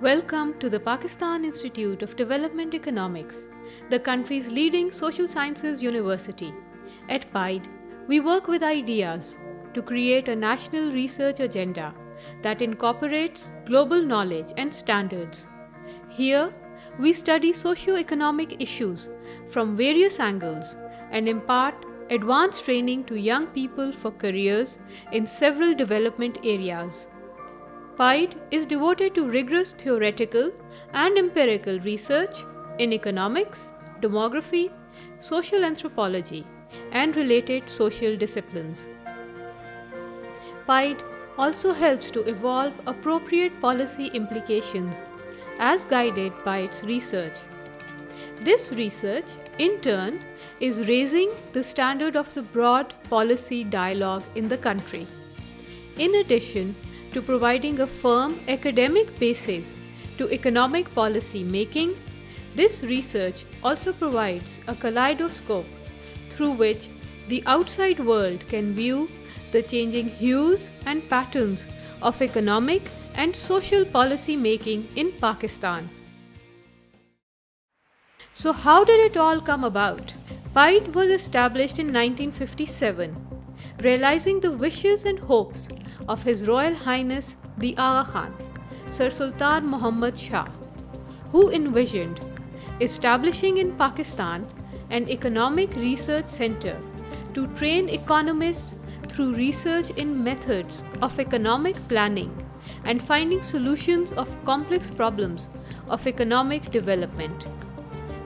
Welcome to the Pakistan Institute of Development Economics, the country's leading social sciences university. At PIDE, we work with ideas to create a national research agenda that incorporates global knowledge and standards. Here, we study socio-economic issues from various angles and impart advanced training to young people for careers in several development areas. PIDE is devoted to rigorous theoretical and empirical research in economics, demography, social anthropology, and related social disciplines. PIDE also helps to evolve appropriate policy implications as guided by its research. This research, in turn, is raising the standard of the broad policy dialogue in the country. In addition to providing a firm academic basis to economic policy making, this research also provides a kaleidoscope through which the outside world can view the changing hues and patterns of economic and social policy making in Pakistan. So how did it all come about? PIDE was established in 1957, realizing the wishes and hopes of His Royal Highness the Aga Khan, Sir Sultan Muhammad Shah, who envisioned establishing in Pakistan an economic research center to train economists through research in methods of economic planning and finding solutions of complex problems of economic development.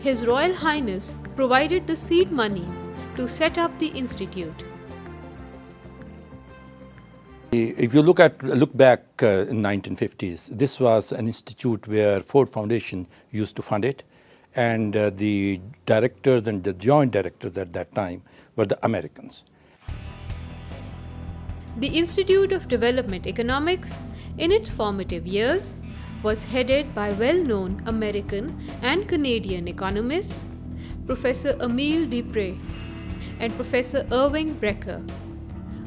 His Royal Highness provided the seed money to set up the institute. If you look back in 1950s, this was an institute where Ford Foundation used to fund it, and the directors and the joint directors at that time were the Americans. The Institute of Development Economics, in its formative years, was headed by well-known American and Canadian economists, Professor Emile Deprez and Professor Irving Brecher.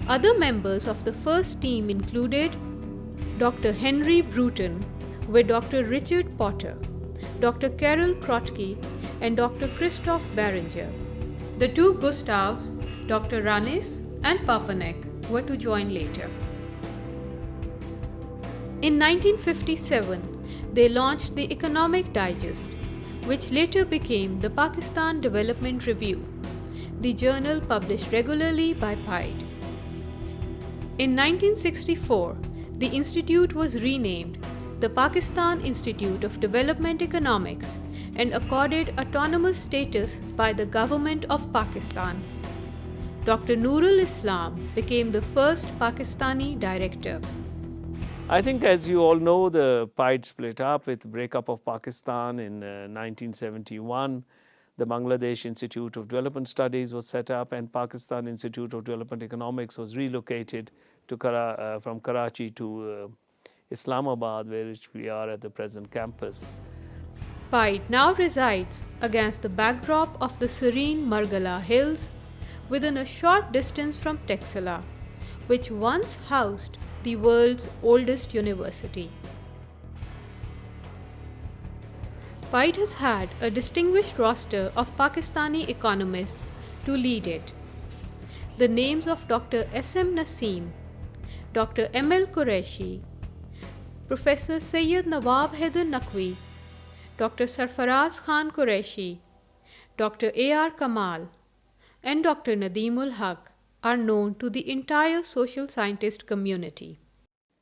Other members of the first team included Dr. Henry Bruton with Dr. Richard Potter, Dr. Carol Krotke, and Dr. Christoph Barringer. The two Gustavs, Dr. Ranis and Papanek, were to join later. In 1957, they launched the Economic Digest, which later became the Pakistan Development Review, the journal published regularly by PIDE. In 1964, the institute was renamed the Pakistan Institute of Development Economics and accorded autonomous status by the government of Pakistan. Dr. Noorul Islam became the first Pakistani director. I think, as you all know, the PIDE split up with the breakup of Pakistan in 1971. The Bangladesh Institute of Development Studies was set up, and Pakistan Institute of Development Economics was relocated to from Karachi to Islamabad, where we are at the present campus. PIDE now resides against the backdrop of the serene Margala Hills, within a short distance from Texela, which once housed the world's oldest university. PIDE has had a distinguished roster of Pakistani economists to lead it. The names of Dr. S.M. Naseem, Dr. M.L. Qureshi, Professor Sayyid Nawab Haider Naqvi, Dr. Sarfaraz Khan Qureshi, Dr. A.R. Kamal, and Dr. Nadeemul Haq are known to the entire social scientist community.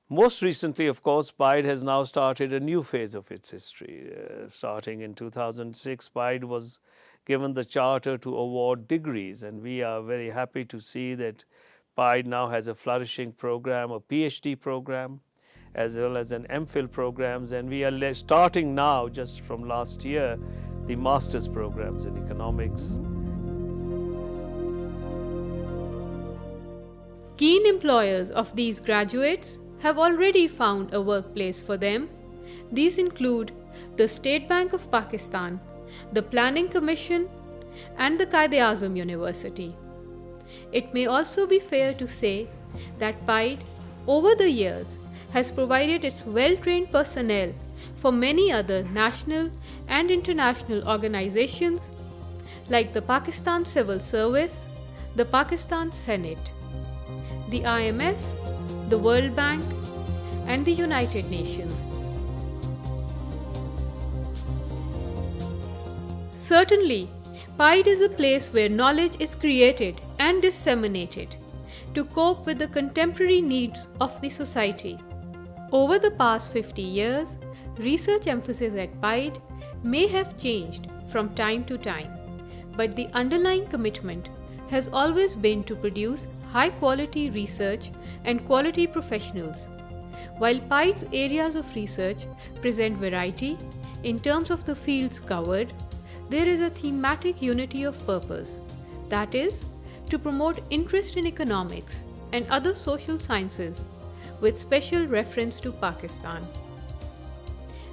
Most recently, of course, PIDE has now started a new phase of its history. Starting in 2006, PIDE was given the charter to award degrees, and we are very happy to see that PIDE now has a flourishing program, a PhD program, as well as an MPhil programs, and we are starting now, just from last year, the master's programs in economics. Keen employers of these graduates have already found a workplace for them. These include the State Bank of Pakistan, the Planning Commission, and the Quaid-e-Azam University. It may also be fair to say that PIDE, over the years, has provided its well-trained personnel for many other national and international organizations like the Pakistan Civil Service, the Pakistan Senate, the IMF, the World Bank, and the United Nations. Certainly, PIDE is a place where knowledge is created and disseminated to cope with the contemporary needs of the society. Over the past 50 years, research emphasis at PIDE may have changed from time to time, but the underlying commitment has always been to produce high-quality research and quality professionals. While PIDE's areas of research present variety in terms of the fields covered, there is a thematic unity of purpose, that is, to promote interest in economics and other social sciences with special reference to Pakistan.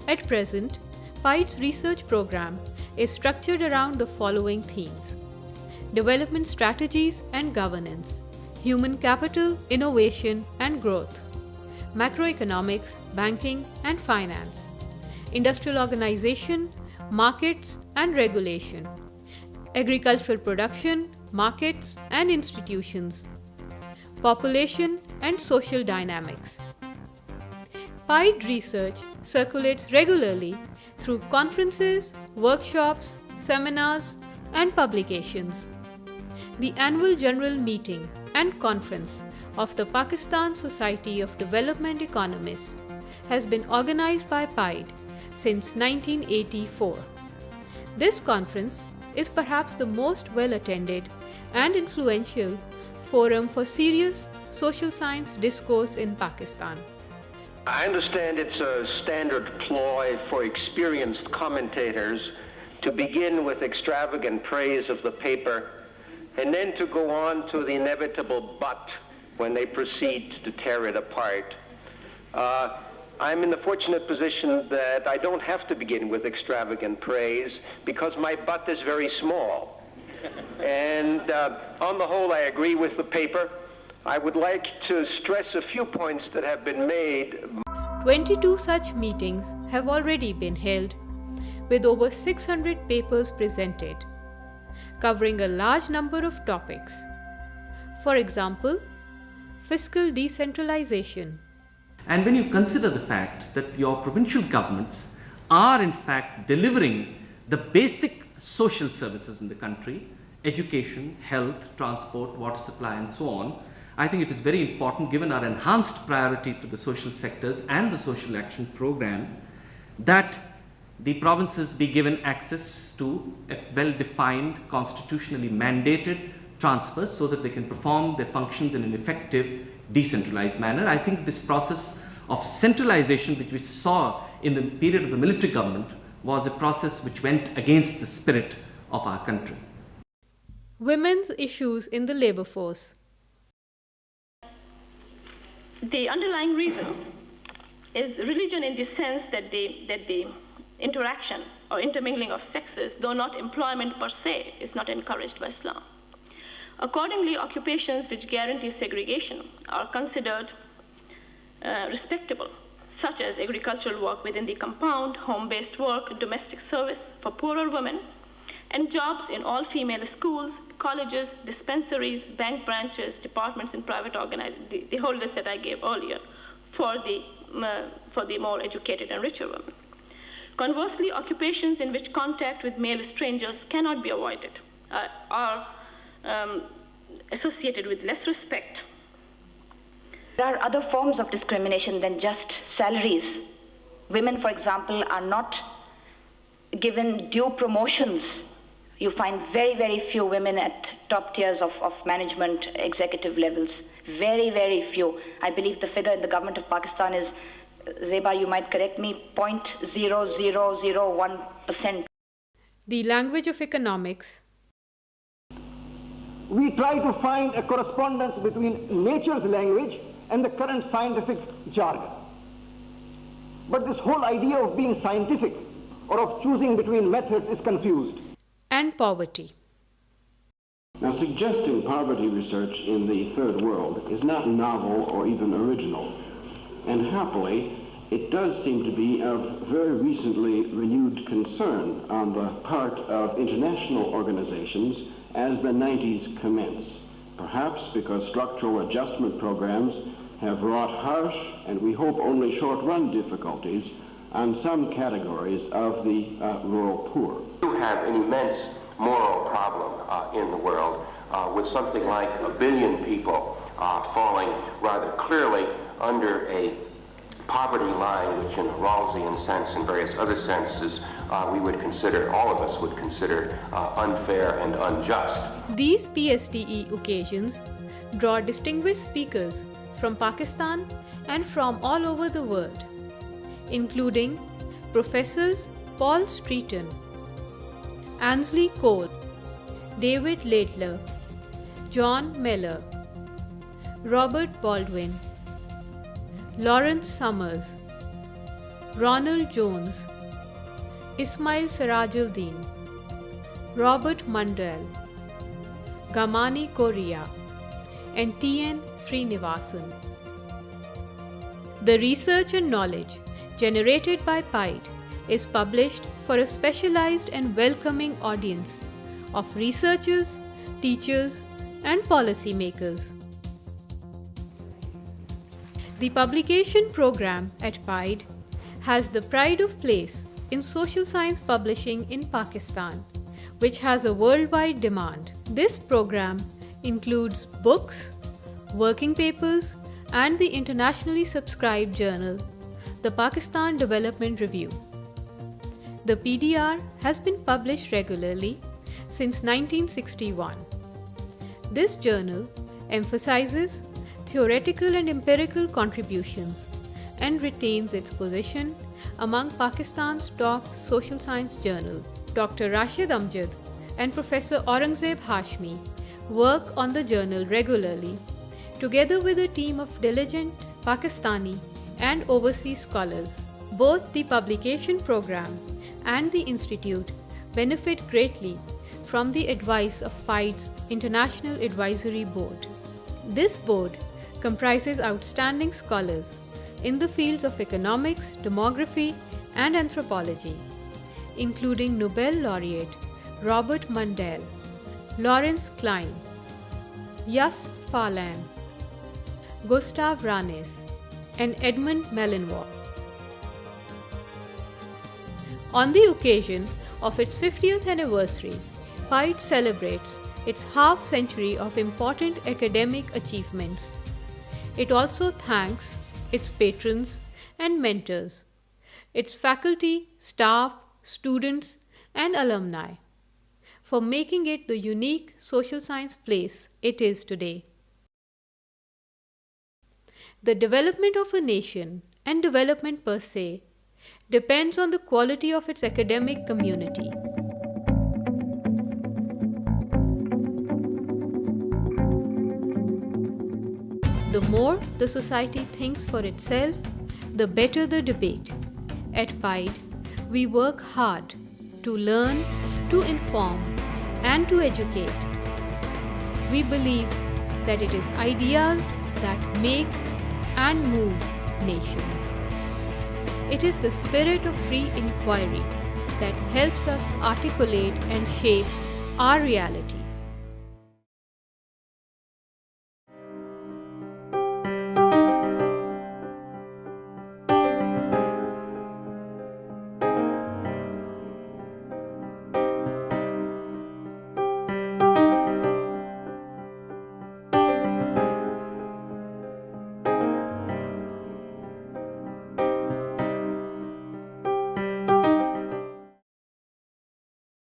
At present, PIDE's research program is structured around the following themes: development strategies and governance, human capital, innovation and growth, macroeconomics, banking and finance, industrial organization, markets and regulation, agricultural production, markets and institutions, population and social dynamics. PIDE research circulates regularly through conferences, workshops, seminars, and publications. The annual general meeting and conference of the Pakistan Society of Development Economists has been organized by PIDE since 1984. This conference is perhaps the most well-attended and influential forum for serious social science discourse in Pakistan. I understand it's a standard ploy for experienced commentators to begin with extravagant praise of the paper and then to go on to the inevitable but when they proceed to tear it apart. I'm in the fortunate position that I don't have to begin with extravagant praise because my butt is very small. And on the whole, I agree with the paper. I would like to stress a few points that have been made. 22 such meetings have already been held, with over 600 papers presented, covering a large number of topics. For example, fiscal decentralization. And when you consider the fact that your provincial governments are in fact delivering the basic social services in the country, education, health, transport, water supply and so on, I think it is very important, given our enhanced priority to the social sectors and the social action program, that the provinces be given access to a well-defined, constitutionally mandated transfers so that they can perform their functions in an effective, decentralized manner. I think this process of centralization which we saw in the period of the military government was a process which went against the spirit of our country. Women's issues in the labor force. The underlying reason is religion, in the sense that the interaction or intermingling of sexes, though not employment per se, is not encouraged by Islam. Accordingly, occupations which guarantee segregation are considered respectable, such as agricultural work within the compound, home-based work, domestic service for poorer women, and jobs in all-female schools, colleges, dispensaries, bank branches, departments in private organizations, the whole list that I gave earlier, for the more educated and richer women. Conversely, occupations in which contact with male strangers cannot be avoided are associated with less respect. There are other forms of discrimination than just salaries. Women, for example, are not given due promotions. You find very, very few women at top tiers of management, executive levels. Very, very few. I believe the figure in the government of Pakistan is, Zeba, you might correct me, 0.0001%. The language of economics. We try to find a correspondence between nature's language and the current scientific jargon. But this whole idea of being scientific or of choosing between methods is confused. And poverty. Now, suggesting poverty research in the third world is not novel or even original. And happily, it does seem to be of very recently renewed concern on the part of international organizations as the 90s commence, perhaps because structural adjustment programs have wrought harsh and we hope only short-run difficulties on some categories of the rural poor. We have an immense moral problem in the world with something like 1 billion people falling rather clearly under a poverty line, which in a Rawlsian sense and various other senses we would consider, all of us would consider unfair and unjust. These PSTE occasions draw distinguished speakers from Pakistan and from all over the world, including Professors Paul Streeton, Ansley Cole, David Laidler, John Mellor, Robert Baldwin, Lawrence Summers, Ronald Jones, Ismail Sirajuddin, Robert Mundell, Gamani Korea, and T.N. Srinivasan. The research and knowledge generated by PIDE is published for a specialized and welcoming audience of researchers, teachers, and policymakers. The publication program at PIDE has the pride of place in social science publishing in Pakistan, which has a worldwide demand. This program includes books, working papers, and the internationally subscribed journal, the Pakistan Development Review. The PDR has been published regularly since 1961. This journal emphasizes theoretical and empirical contributions and retains its position among Pakistan's top social science journals. Dr. Rashid Amjad and Professor Aurangzeb Hashmi work on the journal regularly, together with a team of diligent Pakistani and overseas scholars. Both the publication program and the institute benefit greatly from the advice of PIDE's International Advisory Board. This board comprises outstanding scholars in the fields of economics, demography, and anthropology, including Nobel laureate Robert Mundell, Lawrence Klein, Yas Farlan, Gustav Ranes, and Edmund Mellenwaw. On the occasion of its 50th anniversary, PIDE celebrates its half-century of important academic achievements. It also thanks its patrons and mentors, its faculty, staff, students, and alumni for making it the unique social science place it is today. The development of a nation and development per se depends on the quality of its academic community. The more the society thinks for itself, the better the debate. At PIDE, we work hard to learn, to inform, and to educate. We believe that it is ideas that make and move nations. It is the spirit of free inquiry that helps us articulate and shape our reality.